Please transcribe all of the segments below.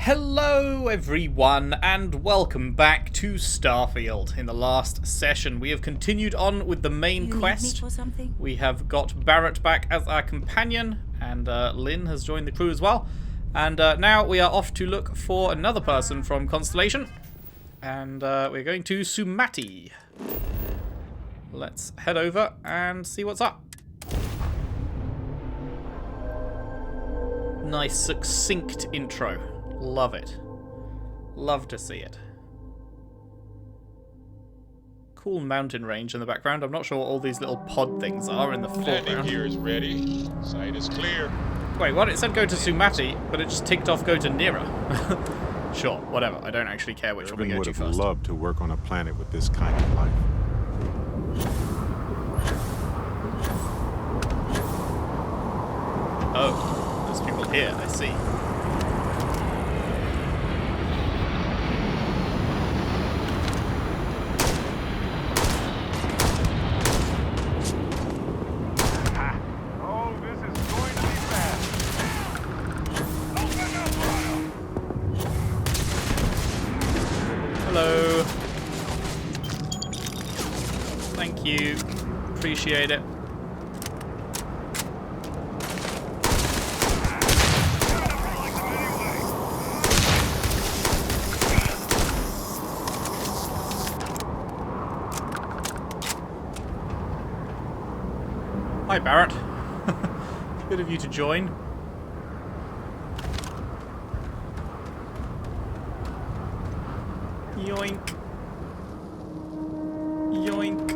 Hello everyone and welcome back to Starfield. In the last session we have continued on with the main quest. Need me for something? We have got Barrett back as our companion and Lynn has joined the crew as well. And now we are off to look for another person from Constellation. And we're going to Sumati. Let's head over and see what's up. Nice succinct intro. Love it. Love to see it. Cool mountain range in the background. I'm not sure what all these little pod things are in the Landing foreground. gear is ready. Sight is clear. Wait, what? It said go to Sumati, but it just ticked off go to Nira. Sure, whatever. I don't actually care which one we go to first. Would have loved to work on a planet with this kind of life. Oh, there's people here, I see. Oh, this is going to be fast. Open up, Rhino. Hello. Thank you. Appreciate it. Hi, Barrett. Good of you to join. Yoink. Yoink.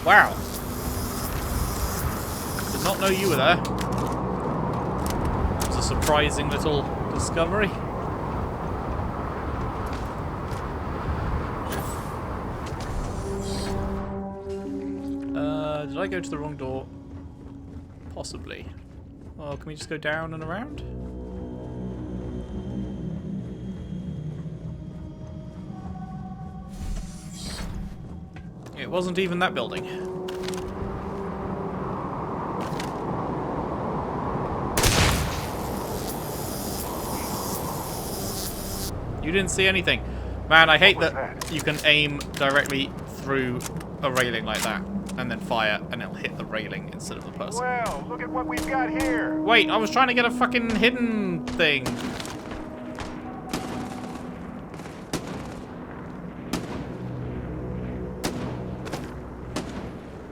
Wow. Did not know you were there. That was a surprising little discovery. Did I go to the wrong door? Possibly. Well, can we just go down and around? It wasn't even that building. You didn't see anything. Man, I hate that you can aim directly through a railing like that. And then fire, and it'll hit the railing instead of the person. Well, look at what we've got here. Wait, I was trying to get a fucking hidden thing.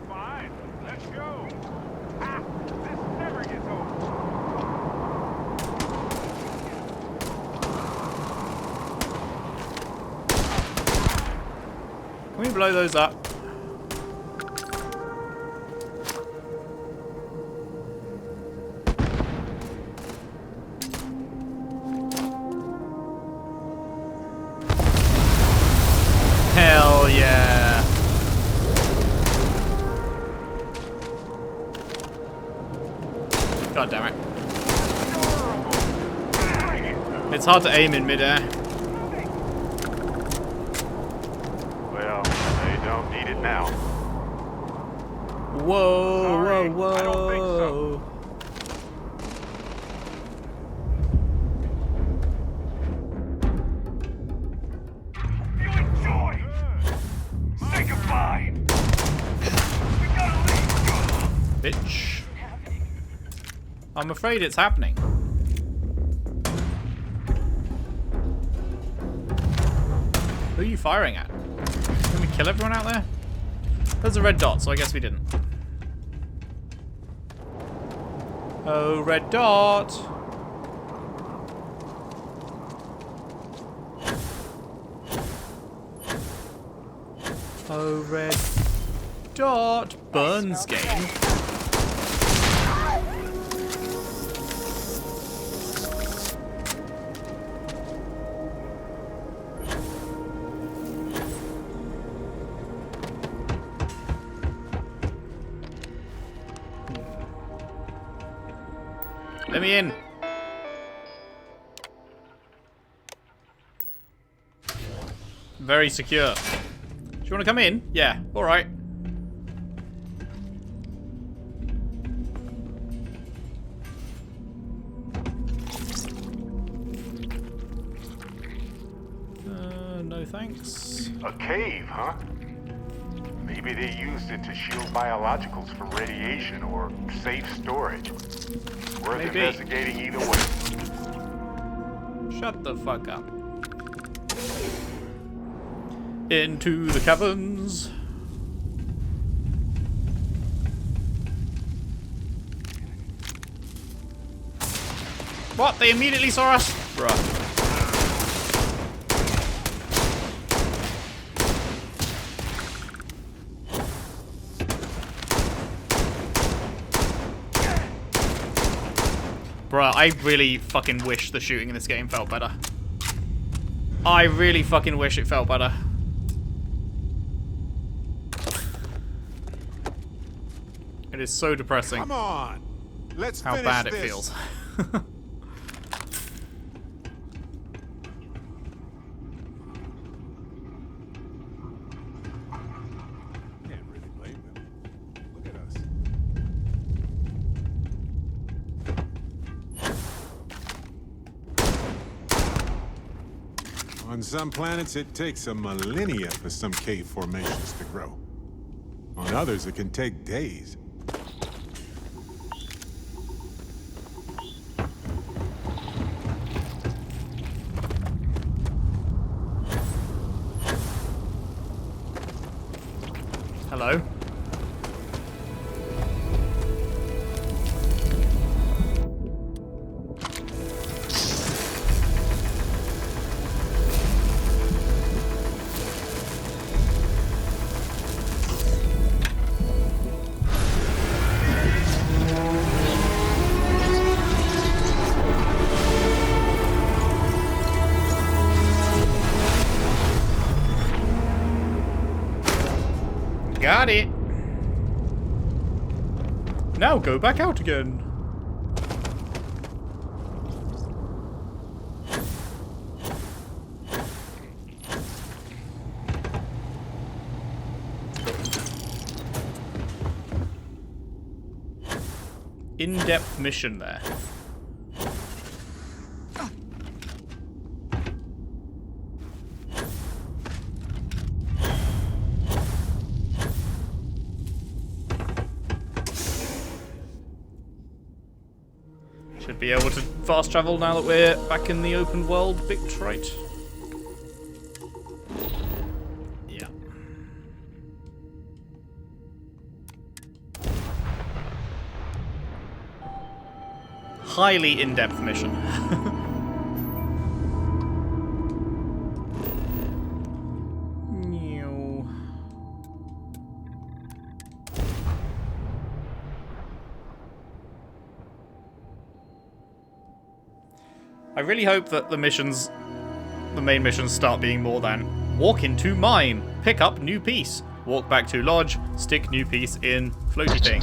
Fine, let's go. Ah, this never gets old. Can we blow those up? Hell yeah. God damn it. It's hard to aim in midair. Well, they don't need it now. Whoa, Sorry, whoa, I don't think so. whoa. You enjoy. Say goodbye. We gotta leave. Bitch. I'm afraid it's happening. Who are you firing at? Can we kill everyone out there? There's a red dot, so I guess we didn't. Oh, red dot! Oh, red dot! Burns game. Let me in. Very secure. Do you want to come in? Yeah, alright. No thanks. A cave, huh? Maybe they used it to shield biologicals from radiation or safe storage. Worth Maybe. investigating either way. Shut the fuck up. Into the caverns. What? They immediately saw us? Bruh. Bruh, I really fucking wish the shooting in this game felt better. I really fucking wish it felt better. It is so depressing Come on. Let's how finish bad it this. feels. Can't really blame them. Look at us. On some planets, it takes a millennia for some cave formations to grow. On others, it can take days. Hello? Got it. Now go back out again. In-depth mission there. Should be able to fast travel now that we're back in the open world bit, right? Yeah. Highly in-depth mission. Meow. I really hope that the main missions start being more than walk into mine, pick up new piece, walk back to lodge, stick new piece in floaty thing.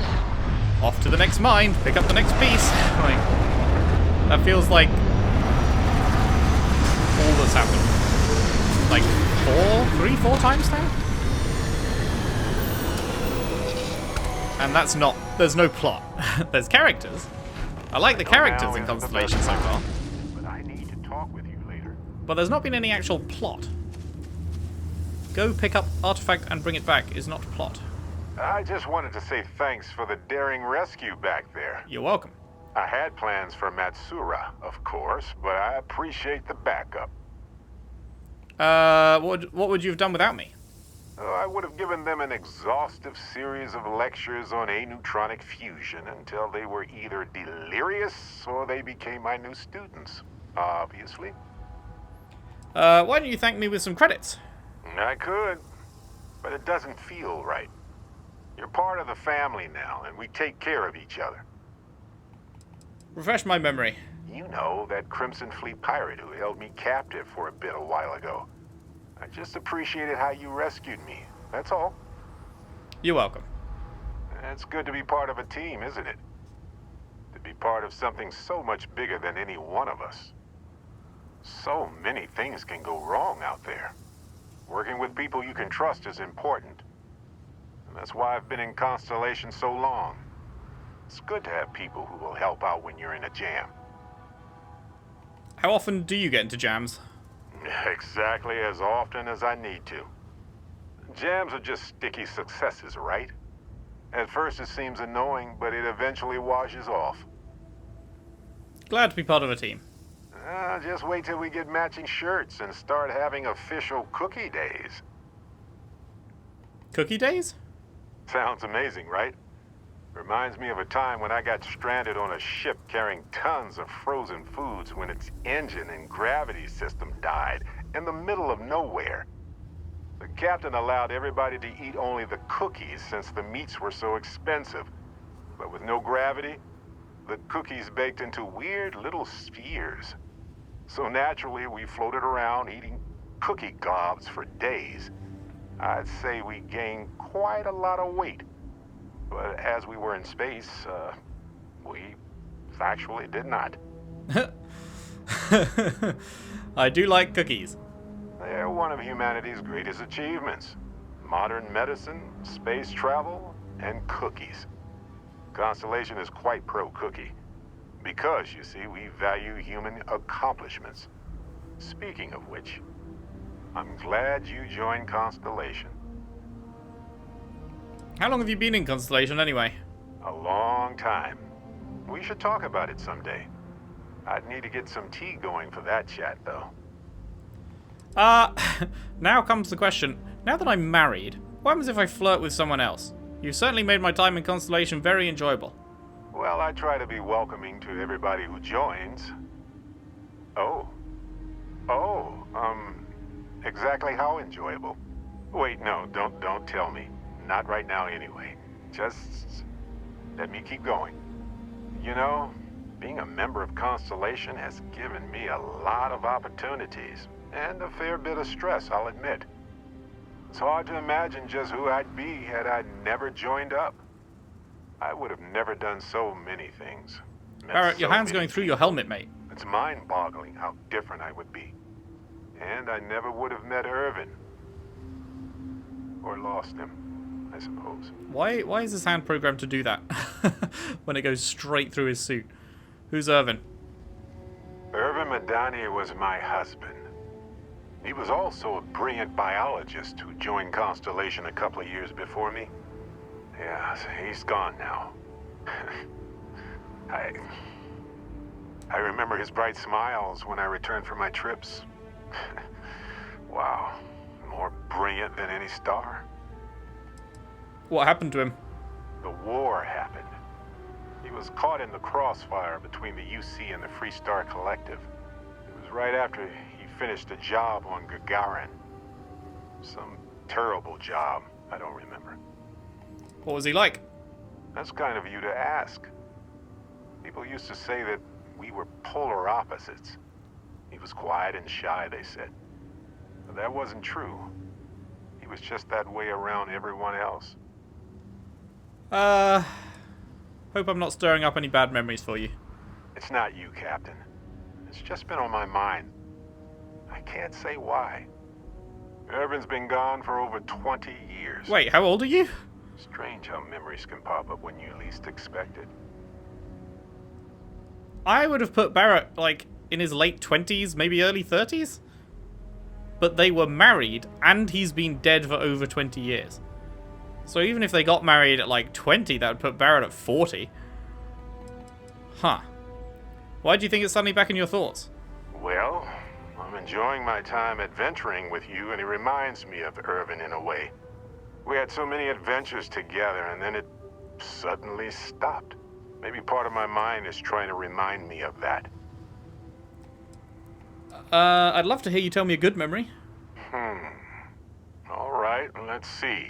Off to the next mine, pick up the next piece. Like, that feels like all that's happened. Like 4 times now? And that's not, there's no plot. There's characters. I like the characters in Constellation so far. But I need to talk with you later. But there's not been any actual plot. Go pick up artifact and bring it back is not plot. I just wanted to say thanks for the daring rescue back there. You're welcome. I had plans for Matsura, of course, but I appreciate the backup. What would you have done without me? I would have given them an exhaustive series of lectures on aneutronic fusion until they were either delirious or they became my new students, obviously. Why don't you thank me with some credits? I could, but it doesn't feel right. You're part of the family now, and we take care of each other. Refresh my memory. You know, that Crimson Fleet pirate who held me captive for a bit a while ago. I just appreciated how you rescued me, that's all. You're welcome. It's good to be part of a team, isn't it? To be part of something so much bigger than any one of us. So many things can go wrong out there. Working with people you can trust is important. And that's why I've been in Constellation so long. It's good to have people who will help out when you're in a jam. How often do you get into jams? Exactly as often as I need to. Jams are just sticky successes, right? At first it seems annoying, but it eventually washes off. Glad to be part of a team. Just wait till we get matching shirts and start having official cookie days. Cookie days? Sounds amazing, right? Reminds me of a time when I got stranded on a ship carrying tons of frozen foods when its engine and gravity system died in the middle of nowhere. The captain allowed everybody to eat only the cookies since the meats were so expensive. But with no gravity, the cookies baked into weird little spheres. So naturally, we floated around eating cookie gobs for days. I'd say we gained quite a lot of weight. But as we were in space, we factually did not. I do like cookies. They're one of humanity's greatest achievements. Modern medicine, space travel, and cookies. Constellation is quite pro-cookie. Because, you see, we value human accomplishments. Speaking of which, I'm glad you joined Constellation. How long have you been in Constellation anyway? A long time. We should talk about it someday. I'd need to get some tea going for that chat, though. Now comes the question. Now that I'm married, what happens if I flirt with someone else? You've certainly made my time in Constellation very enjoyable. Well, I try to be welcoming to everybody who joins. Exactly how enjoyable? Wait, no, don't tell me. Not right now anyway. Just let me keep going. You know, being a member of Constellation has given me a lot of opportunities, and a fair bit of stress, I'll admit. It's hard to imagine just who I'd be had I never joined up. I would have never done so many things. Barrett, your hand's going through your helmet, mate. It's mind-boggling how different I would be. And I never would have met Irvin. Or lost him, I suppose. Why is his hand programmed to do that? When it goes straight through his suit. Who's Irvin? Irvin Madani was my husband. He was also a brilliant biologist who joined Constellation a couple of years before me. Yeah, he's gone now. I remember his bright smiles when I returned from my trips. Wow, more brilliant than any star. What happened to him? The war happened. He was caught in the crossfire between the UC and the Free Star Collective. It was right after he finished a job on Gagarin. Some terrible job, I don't remember. What was he like? That's kind of you to ask. People used to say that we were polar opposites. He was quiet and shy, they said. But that wasn't true. He was just that way around everyone else. Hope I'm not stirring up any bad memories for you. It's not you, Captain. It's just been on my mind. I can't say why. Irvin's been gone for over 20 years. Wait, how old are you? Strange how memories can pop up when you least expect it. I would have put Barrett, like, in his late 20s, maybe early 30s? But they were married, and he's been dead for over 20 years. So even if they got married at, like, 20, that would put Barrett at 40. Huh. Why do you think it's suddenly back in your thoughts? Well, I'm enjoying my time adventuring with you, and it reminds me of Irvin in a way. We had so many adventures together, and then it suddenly stopped. Maybe part of my mind is trying to remind me of that. I'd love to hear you tell me a good memory. All right, let's see.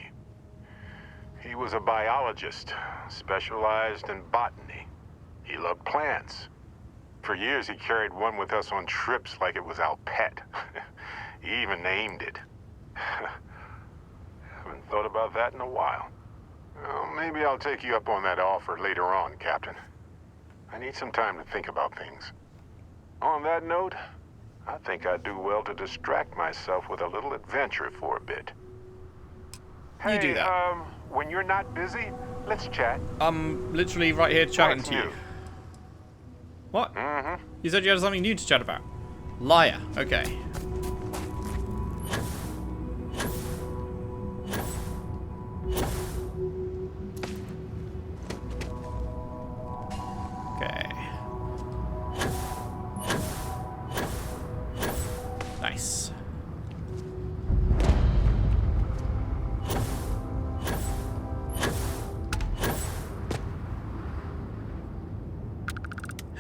He was a biologist, specialized in botany. He loved plants. For years, he carried one with us on trips like it was our pet. He even named it. Haven't thought about that in a while. Well, maybe I'll take you up on that offer later on, Captain. I need some time to think about things. On that note, I think I'd do well to distract myself with a little adventure for a bit. You do that. When you're not busy, let's chat. I'm literally right here chatting What's to you. new? What? Mm-hmm. You said you had something new to chat about. Liar. Okay.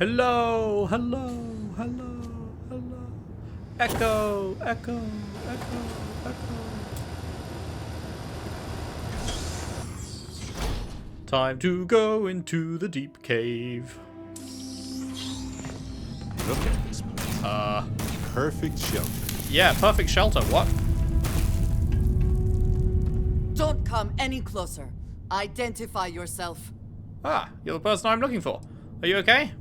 Hello, hello, hello, hello. Echo, echo, echo, echo. Time to go into the deep cave. Look at this place. Perfect shelter. Yeah, perfect shelter. What? Don't come any closer. Identify yourself. Ah, you're the person I'm looking for. Are you okay?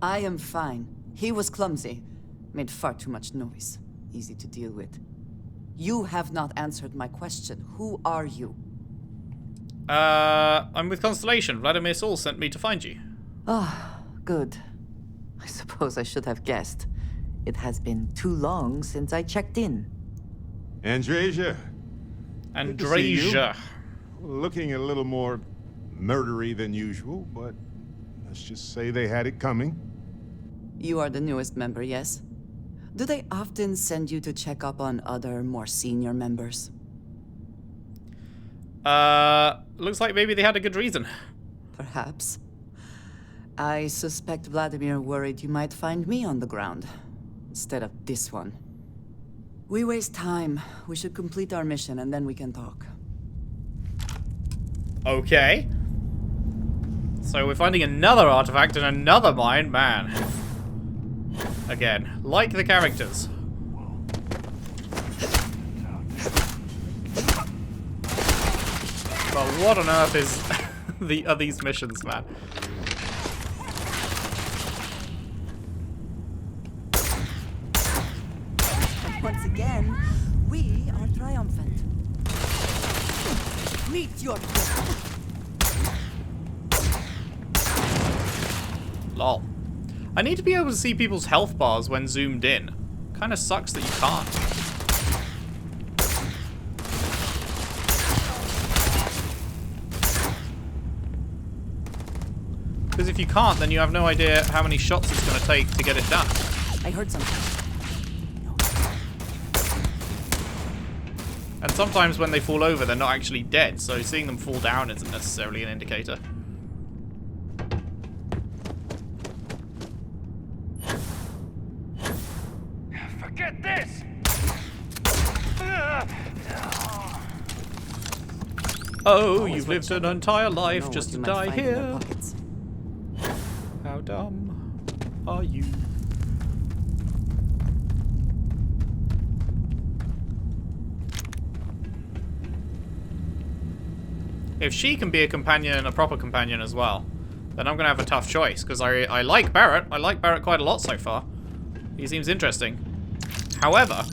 I am fine. He was clumsy. Made far too much noise. Easy to deal with. You have not answered my question. Who are you? I'm with Constellation. Vladimir Saul sent me to find you. Ah, good. I suppose I should have guessed. It has been too long since I checked in. Andreja. Good to see you. Andreja. Looking a little more murdery than usual, but let's just say they had it coming. You are the newest member, yes? Do they often send you to check up on other, more senior members? Looks like maybe they had a good reason. Perhaps. I suspect Vladimir worried you might find me on the ground, instead of this one. We waste time. We should complete our mission and then we can talk. Okay. So we're finding another artifact in another mine, man. Again, like the characters. But what on earth is are these missions, man? Once again, we are triumphant. Meet your death. Lol. I need to be able to see people's health bars when zoomed in. Kinda sucks that you can't. Because if you can't, then you have no idea how many shots it's going to take to get it done. I heard something. And sometimes when they fall over, they're not actually dead, so seeing them fall down isn't necessarily an indicator. Forget this! Oh, you've lived an entire life just to die here. Pockets. How dumb are you? If she can be a companion, a proper companion as well, then I'm going to have a tough choice, because I like Barrett. I like Barrett quite a lot so far. He seems interesting. However,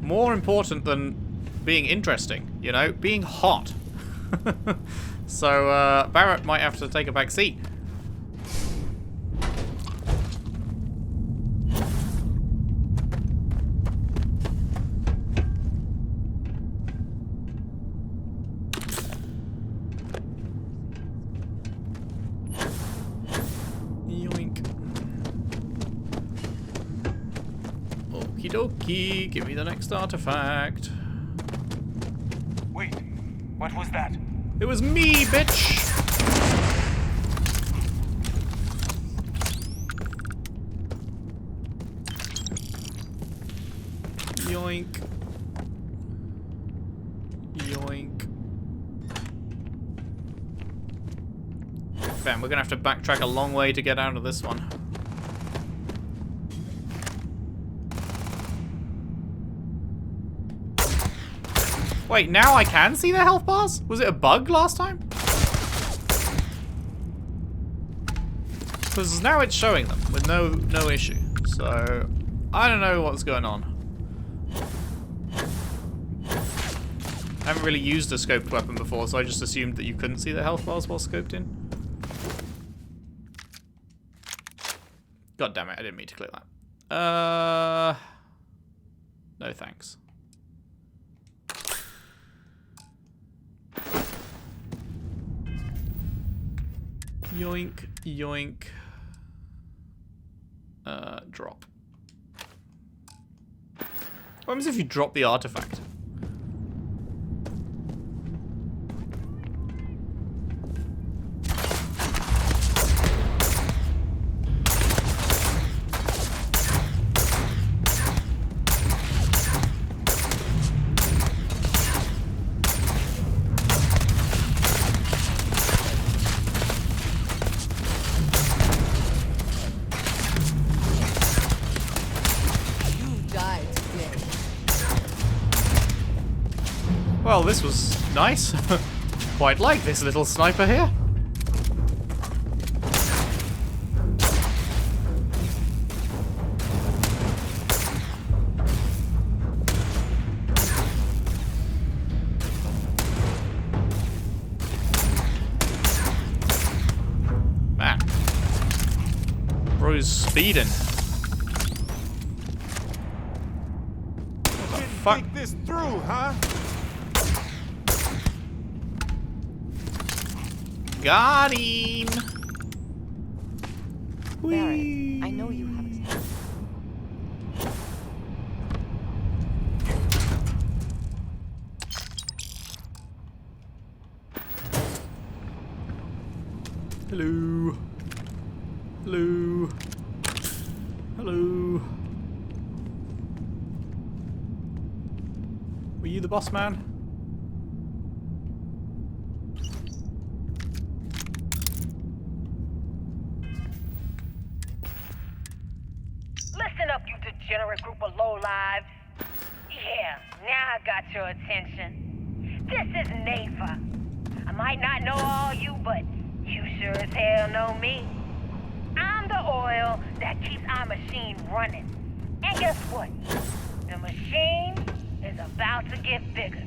more important than being interesting, you know, being hot. So, Barrett might have to take a back seat. Yoink. Okie dokie, give me the next artifact. Wait, what was that? It was me, bitch! Yoink. Yoink. Bam, we're gonna have to backtrack a long way to get out of this one. Wait, now I can see their health bars? Was it a bug last time? Because now it's showing them with no issue. So, I don't know what's going on. I haven't really used a scoped weapon before, so I just assumed that you couldn't see the health bars while scoped in. God damn it, I didn't mean to click that. No thanks. Yoink, yoink. Drop. What happens if you drop the artifact? Well, this was nice. Quite like this little sniper here. Man. Bro's speeding. What the fuck? Think this through, huh? Got him! Barrett, I know you have his... Hello. Hello. Hello. Were you the boss man? Listen up, you degenerate group of lowlives. Yeah, now I got your attention. This is Nafa. I might not know all you, but you sure as hell know me. I'm the oil that keeps our machine running. And guess what? The machine is about to get bigger.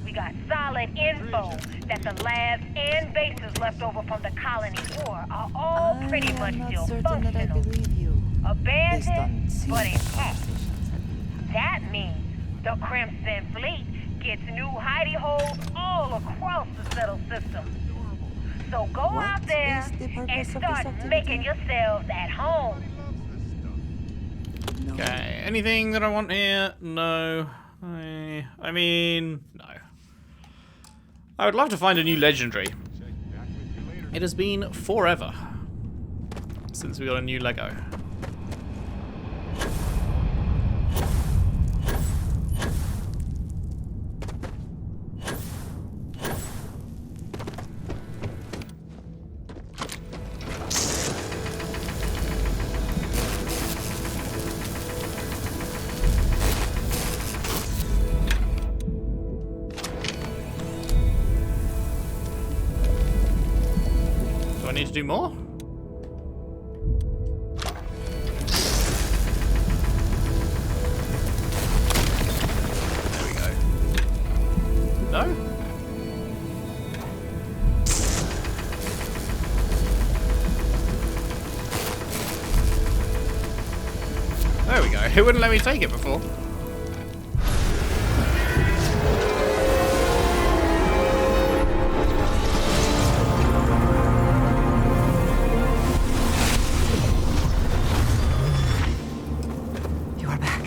We got solid info that the labs and bases left over from the colony war are all pretty much still certain that I functional. believe you. Based on Abandoned, series but intact. conversations that we had. That means the Crimson Fleet gets new hidey holes all across the settled system. So go What out there is the purpose and of this start activity? making yourselves at home. No. Okay, anything that I want here? No. I mean, no. I would love to find a new legendary. It has been forever since we got a new Lego. Do I need to do more? There we go. No? There we go. It wouldn't let me take it before. You are back.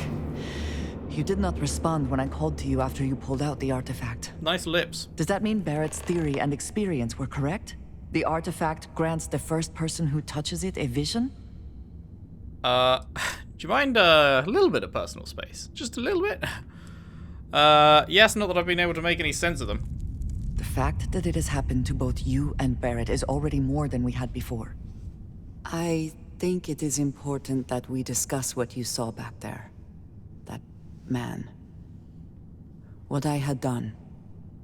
You did not respond when I called to you after you pulled out the artifact. Nice lips. Does that mean Barrett's theory and experience were correct? The artifact grants the first person who touches it a vision? Do you mind a little bit of personal space? Just a little bit? Yes, not that I've been able to make any sense of them. The fact that it has happened to both you and Barrett is already more than we had before. I think it is important that we discuss what you saw back there. That man. What I had done.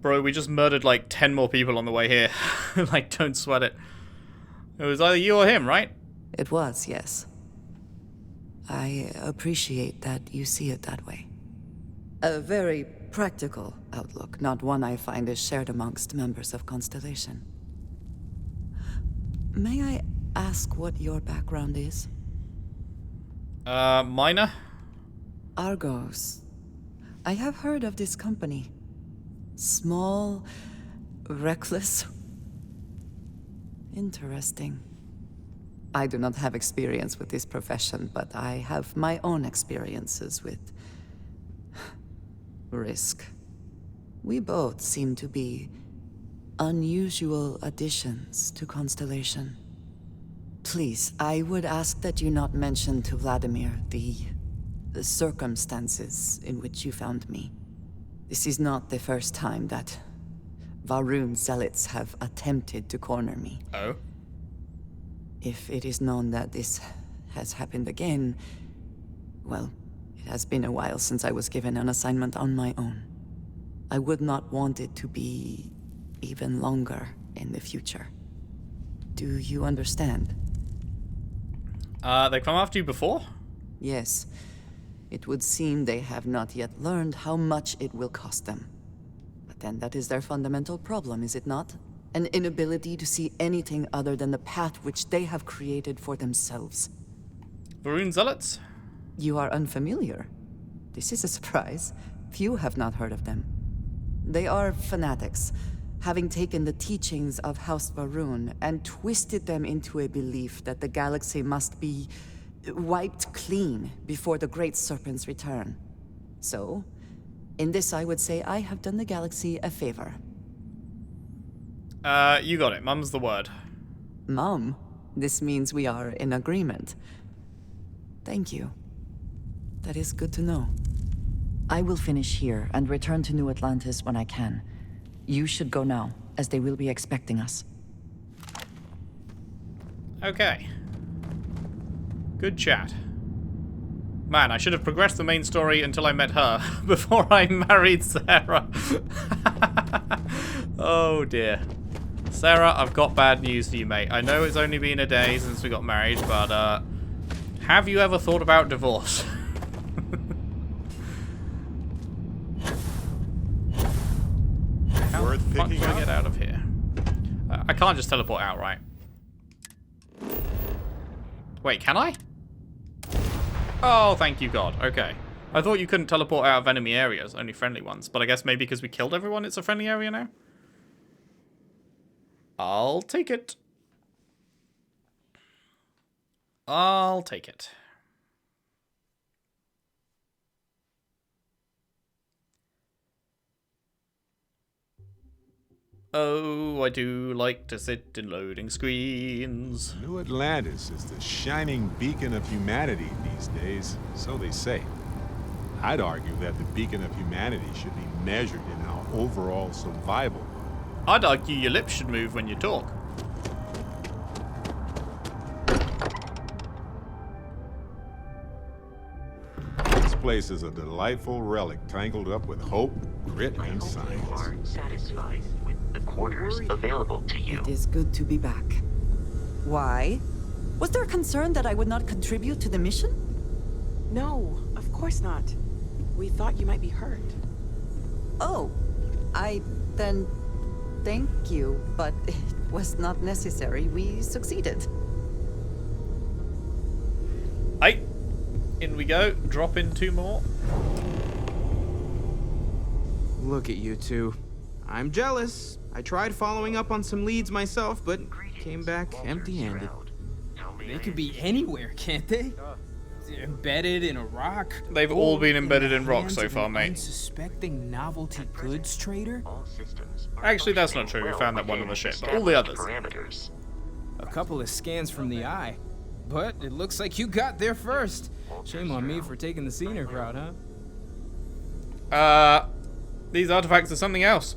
Bro, we just murdered like 10 more people on the way here. Like, don't sweat it. It was either you or him, right? It was, yes. I appreciate that you see it that way. A very practical outlook, not one I find is shared amongst members of Constellation. May I ask what your background is? Minor? Argos. I have heard of this company. Small, reckless. Interesting. I do not have experience with this profession, but I have my own experiences with risk. We both seem to be unusual additions to Constellation. Please, I would ask that you not mention to Vladimir the circumstances in which you found me. This is not the first time that Varun zealots have attempted to corner me. Oh? If it is known that this has happened again, well, it has been a while since I was given an assignment on my own. I would not want it to be even longer in the future. Do you understand? They come after you before? Yes. It would seem they have not yet learned how much it will cost them. But then that is their fundamental problem, is it not? An inability to see anything other than the path which they have created for themselves. Varun Zealots? You are unfamiliar. This is a surprise. Few have not heard of them. They are fanatics, having taken the teachings of House Varun and twisted them into a belief that the galaxy must be wiped clean before the Great Serpent's return. So, in this I would say I have done the galaxy a favor. You got it. Mum's the word. Mom, this means we are in agreement. Thank you. That is good to know. I will finish here and return to New Atlantis when I can. You should go now, as they will be expecting us. Okay. Good chat. Man, I should have progressed the main story until I met her, before I married Sarah. Oh dear. Sarah, I've got bad news for you, mate. I know it's only been a day since we got married, but, have you ever thought about divorce? Worth How picking do I up? get out of here? I can't just teleport out, right? Wait, can I? Oh, thank you, God. Okay. I thought you couldn't teleport out of enemy areas, only friendly ones. But I guess maybe because we killed everyone, it's a friendly area now? I'll take it. I'll take it. Oh, I do like to sit in loading screens. New Atlantis is the shining beacon of humanity these days, so they say. I'd argue that the beacon of humanity should be measured in our overall survival. I'd argue your lips should move when you talk. This place is a delightful relic tangled up with hope, grit, and You science. are satisfied with the quarters available to you. It is good to be back. Why? Was there a concern that I would not contribute to the mission? No, of course not. We thought you might be hurt. Oh, then thank you, but it was not necessary. We succeeded. Aye. In we go. Drop in 2 more. Look at you two. I'm jealous. I tried following up on some leads myself, but came back empty-handed. They could be anywhere, can't they? Embedded in a rock. They've all been embedded in rock hands so of far, an mate. Unsuspecting novelty goods trader. Actually, that's not true. We found that one on the ship, but all the others. Parameters. A couple of scans from the eye. But it looks like you got there first. Shame on me for taking the senior route, huh? These artifacts are something else.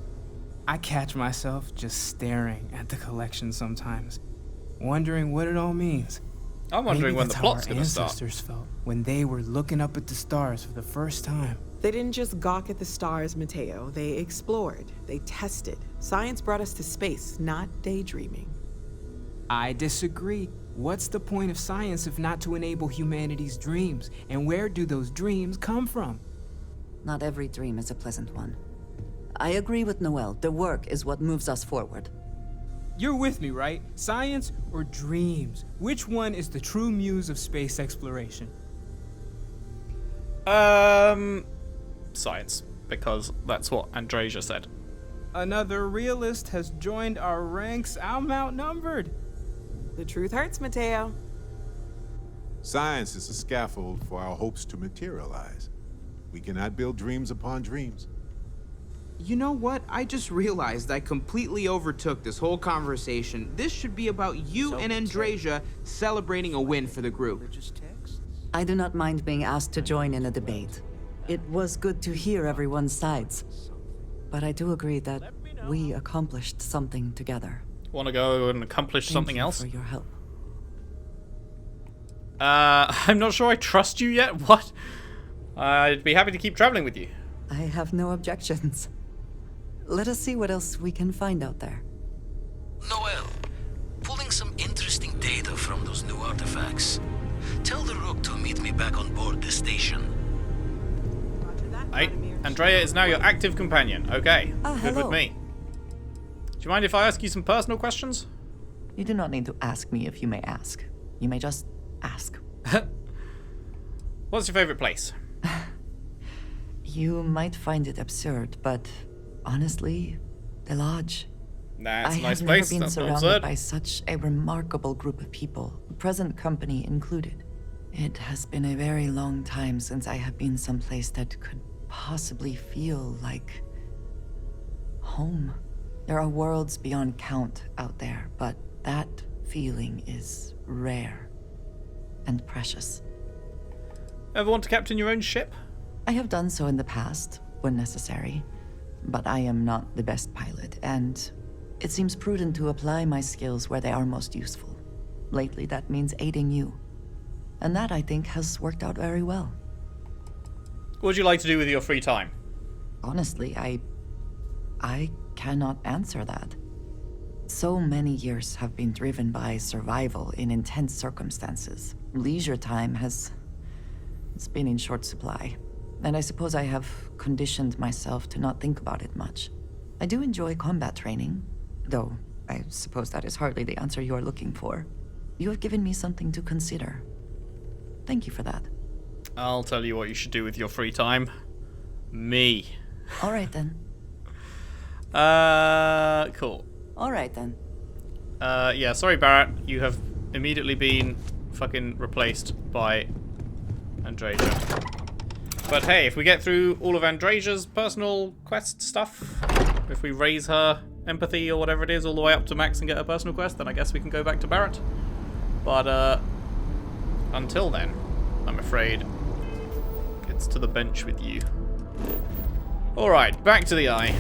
I catch myself just staring at the collection sometimes, wondering what it all means. I'm wondering Maybe when the that's how plot's our gonna start. ancestors felt when they were looking up at the stars for the first time. They didn't just gawk at the stars, Mateo. They explored. They tested. Science brought us to space, not daydreaming. I disagree. What's the point of science if not to enable humanity's dreams? And where do those dreams come from? Not every dream is a pleasant one. I agree with Noel. The work is what moves us forward. You're with me, right? Science or dreams? Which one is the true muse of space exploration? Science, because that's what Andreja said. Another realist has joined our ranks. I'm outnumbered. The truth hurts, Mateo. Science is a scaffold for our hopes to materialize. We cannot build dreams upon dreams. You know what? I just realized I completely overtook this whole conversation. This should be about you and Andreja celebrating a win for the group. I do not mind being asked to join in a debate. It was good to hear everyone's sides. But I do agree that we accomplished something together. Want to go and accomplish something Thank you else? for your help. I'm not sure I trust you yet. What? I'd be happy to keep traveling with you. I have no objections. let us see what else we can find out there. Noel, pulling some interesting data from those new artifacts. Tell the Rook to meet me back on board the station. Hey, Andreja is now your active companion. Okay, good with me. Do you mind if I ask you some personal questions? You do not need to ask me if you may ask. You may just ask. What's your favorite place? You might find it absurd, but honestly, the Lodge. Nah, it's a I nice have place. never been That's not surrounded absurd. by such a remarkable group of people, present company included. It has been a very long time since I have been someplace that could possibly feel like home. There are worlds beyond count out there, but that feeling is rare and precious. Ever want to captain your own ship? I have done so in the past, when necessary, but I am not the best pilot, and it seems prudent to apply my skills where they are most useful. Lately, that means aiding you. And that, I think, has worked out very well. What would you like to do with your free time? Honestly, I cannot answer that. So many years have been driven by survival in intense circumstances. Leisure time it's been in short supply. And I suppose I have conditioned myself to not think about it much. I do enjoy combat training, though I suppose that is hardly the answer you are looking for. You have given me something to consider. Thank you for that. I'll tell you what you should do with your free time. Me. All right then. Cool. All right then. Yeah, sorry Barrett, you have immediately been fucking replaced by Andreja. But hey, if we get through all of Andreja's personal quest stuff, if we raise her empathy or whatever it is all the way up to max and get her personal quest, then I guess we can go back to Barrett. But until then, I'm afraid it's to the bench with you. Alright, back to the eye.